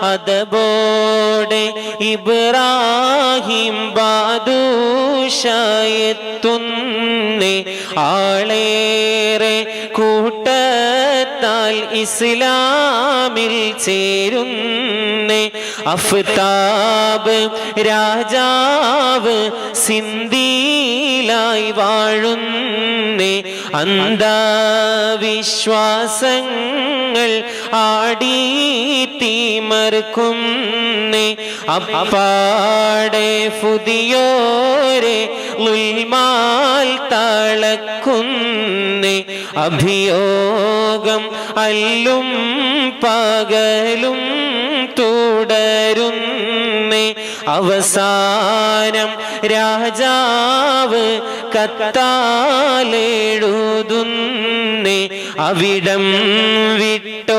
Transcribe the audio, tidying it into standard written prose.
അതബോടെ ഇബ്രാഹിം ബാദൂഷായെത്തുന്നേ ആളേറെ കൂട്ടത്താൽ ഇസ്ലാമിൽ ചേരുന്നേ അഫ്താബ് രാജാവ് സിന്ധിയിലായി വാഴുന്നേ അന്ധവിശ്വാസങ്ങൾ ആടിത്തിമർക്കുന്നേ അപ്പാടെ പുതിയോരെ ഉൽമാൽ തളക്കുന്നേ അഭിയോഗം അല്ലും പകലും തുടരുന്നേ അവസാനം രാജാവ് കത്താലെഴുതുന്നേ അവിടം വിട്ടോടാനായി